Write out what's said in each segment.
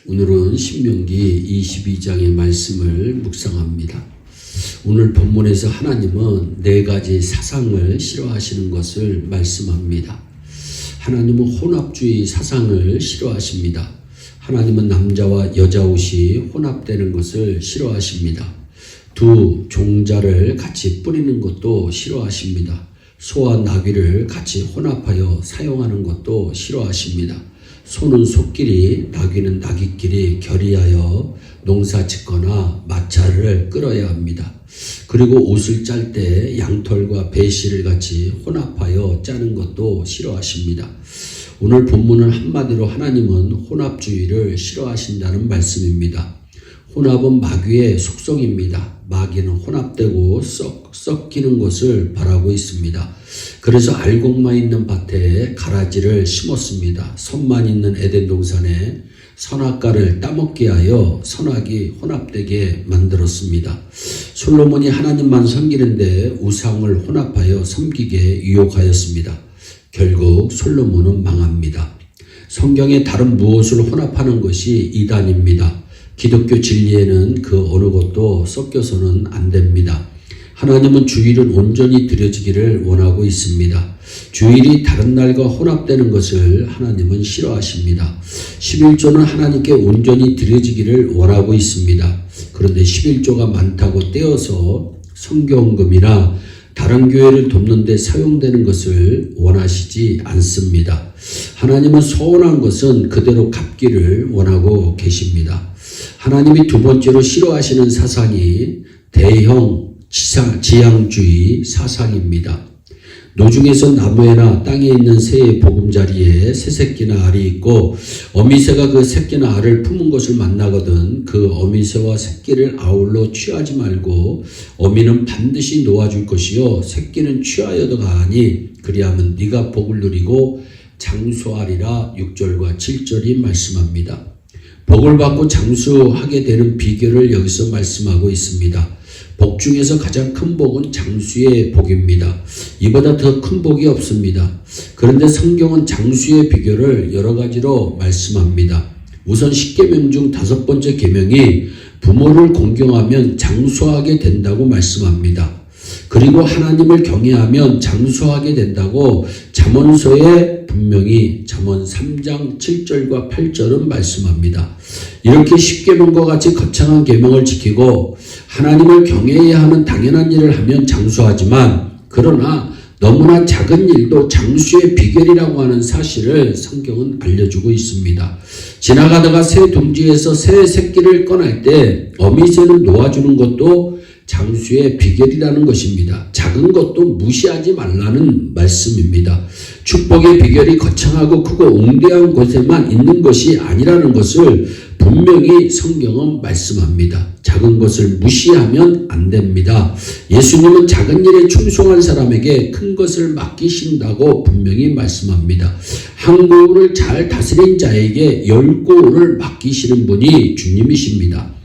오늘은 신명기 22장의 말씀을 묵상합니다. 오늘 본문에서 하나님은 네 가지 사상을 싫어하시는 것을 말씀합니다. 하나님은 혼합주의 사상을 싫어하십니다. 하나님은 남자와 여자 옷이 혼합되는 것을 싫어하십니다. 두 종자를 같이 뿌리는 것도 싫어하십니다. 소와 나귀를 같이 혼합하여 사용하는 것도 싫어하십니다. 소는 소끼리, 나귀는 나귀끼리 결의하여 농사 짓거나 마차를 끌어야 합니다. 그리고 옷을 짤 때 양털과 배실을 같이 혼합하여 짜는 것도 싫어하십니다. 오늘 본문은 한마디로 하나님은 혼합주의를 싫어하신다는 말씀입니다. 혼합은 마귀의 속성입니다. 마귀는 혼합되고 섞이는 것을 바라고 있습니다. 그래서 알곡만 있는 밭에 가라지를 심었습니다. 선만 있는 에덴 동산에 선악과를 따먹게 하여 선악이 혼합되게 만들었습니다. 솔로몬이 하나님만 섬기는데 우상을 혼합하여 섬기게 유혹하였습니다. 결국 솔로몬은 망합니다. 성경에 다른 무엇을 혼합하는 것이 이단입니다. 기독교 진리에는 그 어느 것도 섞여서는 안 됩니다. 하나님은 주일은 온전히 드려지기를 원하고 있습니다. 주일이 다른 날과 혼합되는 것을 하나님은 싫어하십니다. 11조는 하나님께 온전히 드려지기를 원하고 있습니다. 그런데 11조가 많다고 떼어서 성경금이나 다른 교회를 돕는 데 사용되는 것을 원하시지 않습니다. 하나님은 서운한 것은 그대로 갚기를 원하고 계십니다. 하나님이 두 번째로 싫어하시는 사상이 대형 지향주의 사상입니다. 노중에서 나무에나 땅에 있는 새의 보금자리에 새새끼나 알이 있고 어미새가 그 새끼나 알을 품은 것을 만나거든 그 어미새와 새끼를 아울러 취하지 말고 어미는 반드시 놓아줄 것이요 새끼는 취하여도 가하니 그리하면 네가 복을 누리고 장수하리라 6절과 7절이 말씀합니다. 복을 받고 장수하게 되는 비결을 여기서 말씀하고 있습니다. 복 중에서 가장 큰 복은 장수의 복입니다. 이보다 더 큰 복이 없습니다. 그런데 성경은 장수의 비결을 여러 가지로 말씀합니다. 우선 10계명 중 5번째 계명이 부모를 공경하면 장수하게 된다고 말씀합니다. 그리고 하나님을 경외하면 장수하게 된다고 잠언서에 분명히 잠언 3장 7절과 8절은 말씀합니다. 이렇게 10계명과 같이 거창한 계명을 지키고 하나님을 경외해야 하는 당연한 일을 하면 장수하지만 그러나 너무나 작은 일도 장수의 비결이라고 하는 사실을 성경은 알려주고 있습니다. 지나가다가 새 둥지에서 새 새끼를 꺼낼 때 어미새는 놓아주는 것도 장수의 비결이라는 것입니다. 작은 것도 무시하지 말라는 말씀입니다. 축복의 비결이 거창하고 크고 웅대한 곳에만 있는 것이 아니라는 것을 분명히 성경은 말씀합니다. 작은 것을 무시하면 안 됩니다. 예수님은 작은 일에 충성한 사람에게 큰 것을 맡기신다고 분명히 말씀합니다. 한 고울을 잘 다스린 자에게 10고울을 맡기시는 분이 주님이십니다.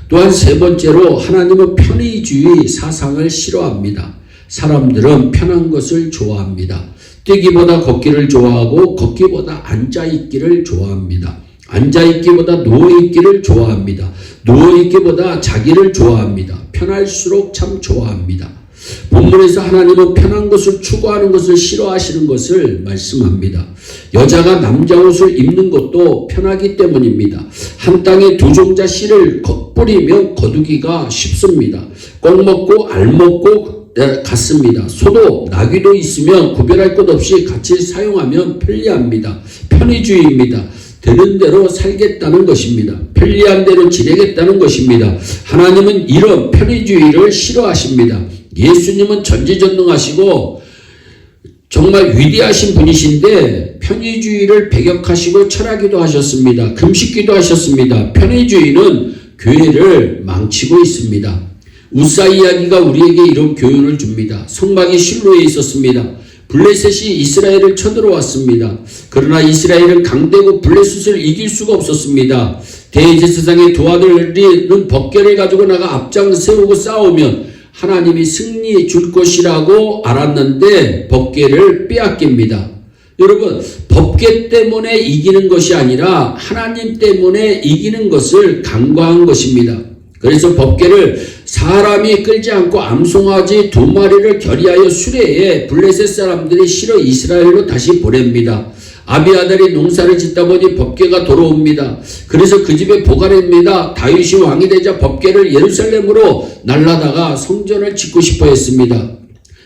또한 세 번째로 하나님은 편의주의 사상을 싫어합니다. 사람들은 편한 것을 좋아합니다. 뛰기보다 걷기를 좋아하고 걷기보다 앉아있기를 좋아합니다. 앉아있기보다 누워있기를 좋아합니다. 누워있기보다 자기를 좋아합니다. 편할수록 참 좋아합니다. 본문에서 하나님은 편한 것을 추구하는 것을 싫어하시는 것을 말씀합니다. 여자가 남자 옷을 입는 것도 편하기 때문입니다. 한 땅에 두 종자 씨를 뿌리면 거두기가 쉽습니다. 꼭 먹고 알 먹고 같습니다. 소도 나귀도 있으면 구별할 것 없이 같이 사용하면 편리합니다. 편의주의입니다. 되는 대로 살겠다는 것입니다. 편리한 대로 지내겠다는 것입니다. 하나님은 이런 편의주의를 싫어하십니다. 예수님은 전지전능하시고 정말 위대하신 분이신데 편의주의를 배격하시고 철하기도 하셨습니다. 금식기도 하셨습니다. 편의주의는 교회를 망치고 있습니다. 우사 이야기가 우리에게 이런 교훈을 줍니다. 성막이 실로에 있었습니다. 블레셋이 이스라엘을 쳐들어왔습니다. 그러나 이스라엘은 강대국 블레셋을 이길 수가 없었습니다. 대제사장의 두 아들은 법궤를 가지고 나가 앞장 세우고 싸우면 하나님이 승리해 줄 것이라고 알았는데 법궤를 빼앗깁니다. 여러분, 법계 때문에 이기는 것이 아니라 하나님 때문에 이기는 것을 간과한 것입니다. 그래서 법계를 사람이 끌지 않고 암송아지 2마리를 결의하여 수레에 블레셋 사람들이 실어 이스라엘로 다시 보냅니다. 아비아달이 농사를 짓다 보니 법궤가 돌아옵니다. 그래서 그 집에 보관합니다. 다윗이 왕이 되자 법궤를 예루살렘으로 날라다가 성전을 짓고 싶어 했습니다.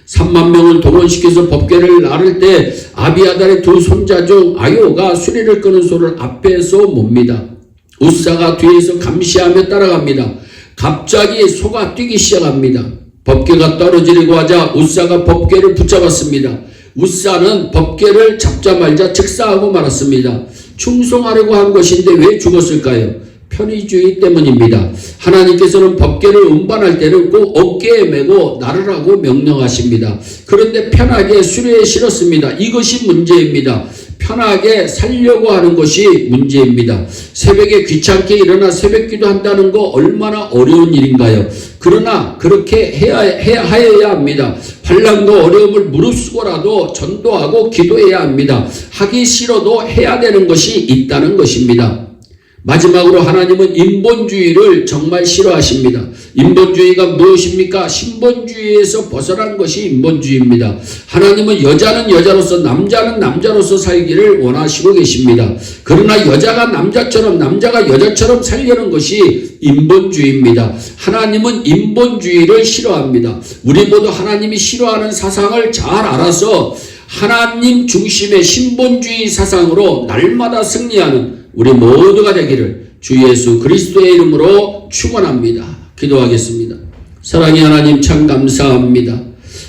3만 명을 동원시켜서 법궤를 나를 때 아비아달의 2 손자 중 아요가 수레를 끄는 소를 앞에서 봅니다. 우사가 뒤에서 감시하며 따라갑니다. 갑자기 소가 뛰기 시작합니다. 법궤가 떨어지려고 하자 우사가 법궤를 붙잡았습니다. 우사는 법궤를 잡자마자 즉사하고 말았습니다. 충성하려고 한 것인데 왜 죽었을까요? 편의주의 때문입니다. 하나님께서는 법궤를 운반할 때는 꼭 어깨에 메고 나르라고 명령하십니다. 그런데 편하게 수레에 실었습니다. 이것이 문제입니다. 편하게 살려고 하는 것이 문제입니다. 새벽에 귀찮게 일어나 새벽기도 한다는 거 얼마나 어려운 일인가요? 그러나 그렇게 하여야 합니다. 환난과 어려움을 무릅쓰고라도 전도하고 기도해야 합니다. 하기 싫어도 해야 되는 것이 있다는 것입니다. 마지막으로 하나님은 인본주의를 정말 싫어하십니다. 인본주의가 무엇입니까? 신본주의에서 벗어난 것이 인본주의입니다. 하나님은 여자는 여자로서 남자는 남자로서 살기를 원하시고 계십니다. 그러나 여자가 남자처럼 남자가 여자처럼 살려는 것이 인본주의입니다. 하나님은 인본주의를 싫어합니다. 우리 모두 하나님이 싫어하는 사상을 잘 알아서 하나님 중심의 신본주의 사상으로 날마다 승리하는 우리 모두가 되기를 주 예수 그리스도의 이름으로 축원합니다. 기도하겠습니다. 사랑의 하나님 참 감사합니다.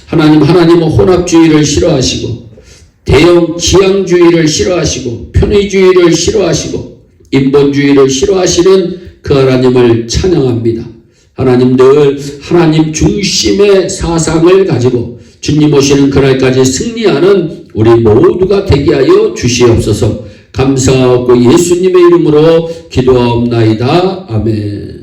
하나님은 혼합주의를 싫어하시고 대형 지향주의를 싫어하시고 편의주의를 싫어하시고 인본주의를 싫어하시는 그 하나님을 찬양합니다. 하나님 늘 하나님 중심의 사상을 가지고 주님 오시는 그날까지 승리하는 우리 모두가 되게 하여 주시옵소서. 감사하고 예수님의 이름으로 기도하옵나이다. 아멘.